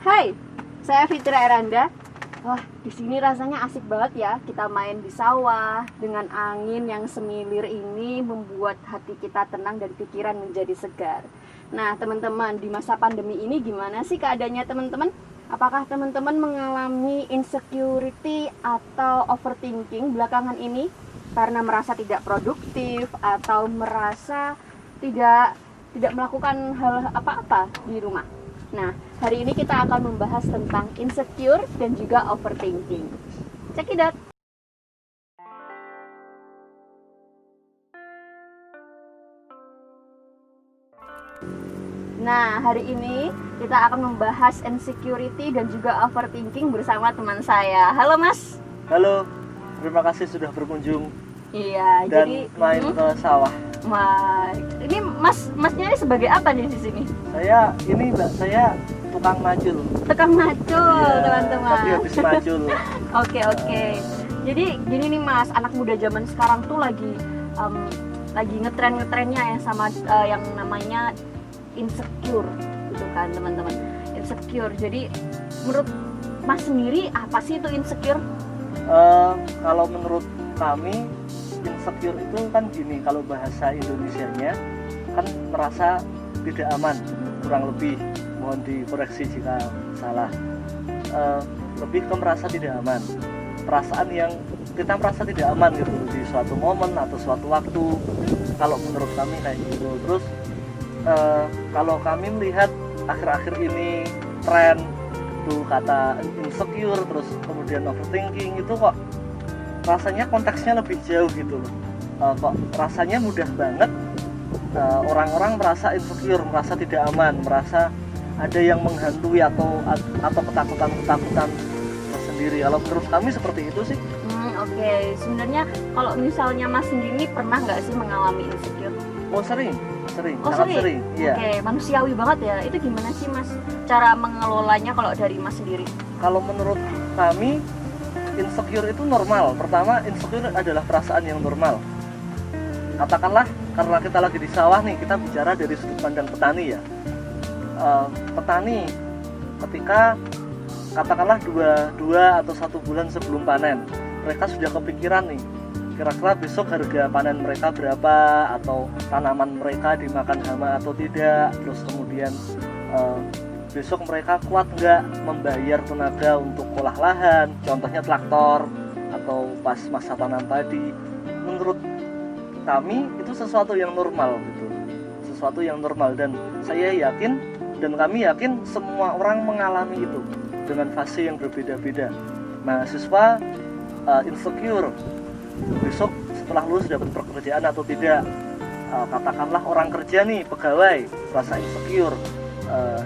Hai, saya Fitri Eranda. Wah, di sini rasanya asik banget ya. Kita main di sawah dengan angin yang semilir ini membuat hati kita tenang dan pikiran menjadi segar. Nah, teman-teman, di masa pandemi ini gimana sih keadaannya teman-teman? Apakah teman-teman mengalami insecurity atau overthinking belakangan ini karena merasa tidak produktif atau merasa tidak melakukan hal apa-apa di rumah? Nah, hari ini kita akan membahas tentang insecure dan juga overthinking. Check it out. Nah, hari ini kita akan membahas insecurity dan juga overthinking bersama teman saya. Halo, Mas. Halo, terima kasih sudah berkunjung Iya, dan jadi main ke sawah. Wah, ini masnya ini sebagai apa nih di sini? Saya ini Mbak, saya tukang macul. Tukang macul, Iya, teman-teman. Tapi habis macul. Oke. Jadi gini nih Mas, anak muda zaman sekarang tuh lagi ngetrennya yang sama yang namanya insecure, gitu kan teman-teman. Insecure. Jadi menurut Mas sendiri apa sih itu insecure? Kalau menurut kami insecure itu kan gini, kalau bahasa Indonesianya kan merasa tidak aman, kurang lebih, mohon dikoreksi jika salah. Lebih ke merasa tidak aman, perasaan yang kita merasa tidak aman gitu di suatu momen atau suatu waktu. Kalau menurut kami kayak gitu. Terus kalau kami melihat akhir-akhir ini tren itu kata insecure terus kemudian overthinking itu kok rasanya konteksnya lebih jauh gitu loh. Kok rasanya mudah banget orang-orang merasa insecure, merasa tidak aman, merasa ada yang menghantui atau ketakutan tersendiri. Kalau menurut kami seperti itu sih. Oke. Sebenarnya kalau misalnya Mas sendiri pernah nggak sih mengalami insecure? Oh sering, Oh, sangat sering. Iya. Oke, manusiawi banget ya. Itu gimana sih Mas cara mengelolanya kalau dari Mas sendiri? Kalau menurut kami insecure itu normal. Pertama, insecure adalah perasaan yang normal. Katakanlah karena kita lagi di sawah nih, kita bicara dari sudut pandang petani ya. Petani ketika katakanlah dua atau 1 bulan sebelum panen, mereka sudah kepikiran nih, kira-kira besok harga panen mereka berapa, atau tanaman mereka dimakan hama atau tidak. Terus kemudian besok mereka kuat nggak membayar tenaga untuk olah lahan, contohnya traktor, atau pas masa tanam padi. Menurut kami itu sesuatu yang normal gitu, sesuatu yang normal, dan saya yakin dan kami yakin semua orang mengalami itu dengan fase yang berbeda-beda. Mahasiswa insecure besok setelah lulus dapat pekerjaan atau tidak. Katakanlah orang kerja nih, pegawai, rasa insecure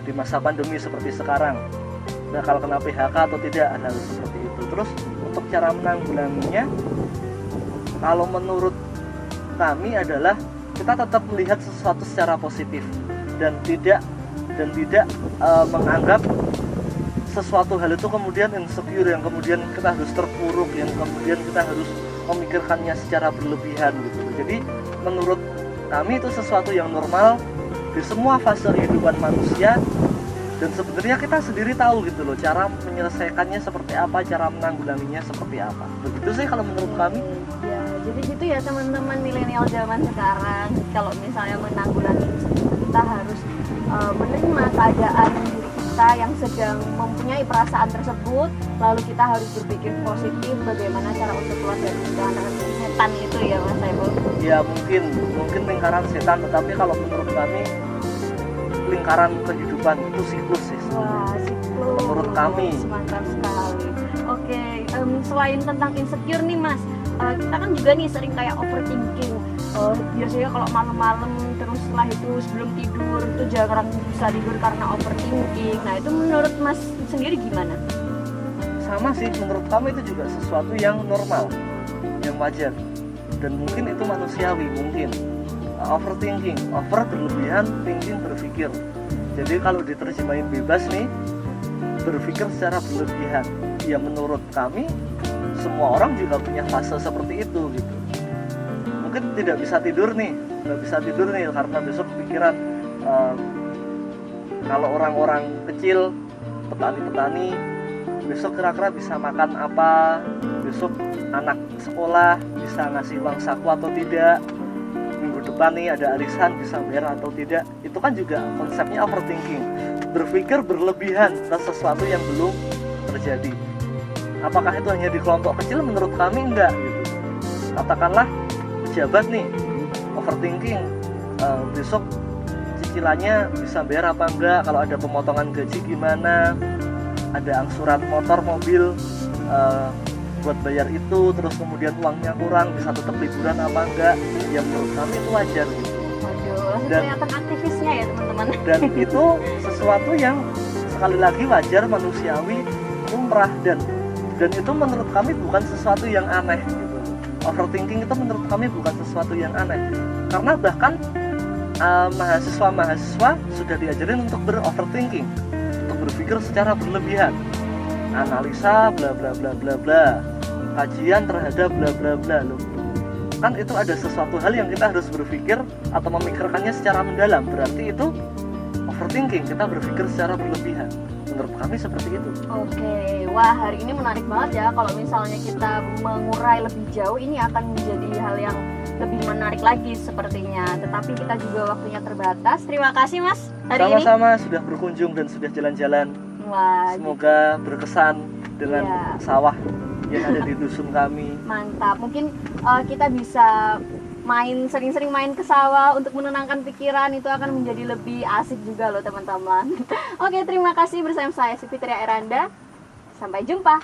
di masa pandemi seperti sekarang, bakal kena PHK atau tidak, hal seperti itu. Terus untuk cara menanggulanginya, kalau menurut kami adalah kita tetap melihat sesuatu secara positif dan tidak menganggap sesuatu hal itu kemudian insecure, yang kemudian kita harus terpuruk, yang kemudian kita harus memikirkannya secara berlebihan gitu. Jadi menurut kami itu sesuatu yang normal di semua fase kehidupan manusia, dan sebenarnya kita sendiri tahu gitu loh cara menyelesaikannya seperti apa, cara menanggulanginya seperti apa. Begitu sih kalau menurut kami. Ya, jadi gitu ya teman-teman milenial zaman sekarang. Kalau misalnya menanggulangi insecure, kita harus menerima keadaan diri kita yang sedang mempunyai perasaan tersebut, lalu kita harus berpikir positif bagaimana cara untuk keluar dari lingkaran setan itu ya Mas Saiful. Ya mungkin lingkaran setan, tetapi kalau menurut kami lingkaran kehidupan itu siklus sih. Wah, siklus. Menurut kami. Mantap sekali. Oke, selain tentang insecure nih Mas, kita kan juga nih sering kayak overthinking. Biasanya kalau malam-malam terus setelah itu sebelum tidur itu jarang bisa tidur karena overthinking. Nah itu menurut Mas sendiri gimana? Sama sih, menurut kami itu juga sesuatu yang normal, yang wajar, dan mungkin itu manusiawi. Mungkin overthinking, over berlebihan, thinking berpikir. Jadi kalau diterjemahin bebas nih, berpikir secara berlebihan. Ya menurut kami semua orang juga punya fase seperti itu gitu. Mungkin nggak bisa tidur nih karena besok pikiran. Kalau orang-orang kecil petani-petani besok kira-kira bisa makan apa, besok anak sekolah bisa ngasih uang saku atau tidak, minggu depan nih ada arisan bisa bayar atau tidak. Itu kan juga konsepnya overthinking, berpikir berlebihan atas sesuatu yang belum terjadi. Apakah itu hanya di kelompok kecil? Menurut kami enggak gitu. Katakanlah pejabat nih overthinking, besok cicilannya bisa bayar apa enggak, kalau ada pemotongan gaji gimana, ada angsuran motor mobil buat bayar itu, terus kemudian uangnya kurang bisa tetap liburan apa enggak. Ya menurut kami itu wajar gitu. Waduh, kelihatan aktivisnya ya teman-teman. Dan itu sesuatu yang sekali lagi wajar, manusiawi, lumrah, dan itu menurut kami bukan sesuatu yang aneh gitu. Overthinking itu menurut kami bukan sesuatu yang aneh, karena bahkan mahasiswa sudah diajarin untuk beroverthinking, untuk berpikir secara berlebihan, analisa bla bla bla bla bla, kajian terhadap bla bla bla. Loh, kan itu ada sesuatu hal yang kita harus berpikir atau memikirkannya secara mendalam, berarti itu overthinking, kita berpikir secara berlebihan. Menurut kami seperti itu. Oke, wah hari ini menarik banget ya. Kalau misalnya kita mengurai lebih jauh, ini akan menjadi hal yang lebih menarik lagi sepertinya. Tetapi kita juga waktunya terbatas. Terima kasih Mas hari ini. Sama-sama sudah berkunjung dan sudah jalan-jalan. Wah, Semoga berkesan dengan sawah yang ada di dusun kami. Mantap. Mungkin kita bisa sering-sering main ke sawah untuk menenangkan pikiran, itu akan menjadi lebih asik juga loh teman-teman. Oke, terima kasih bersama saya Fitria Eranda. Sampai jumpa.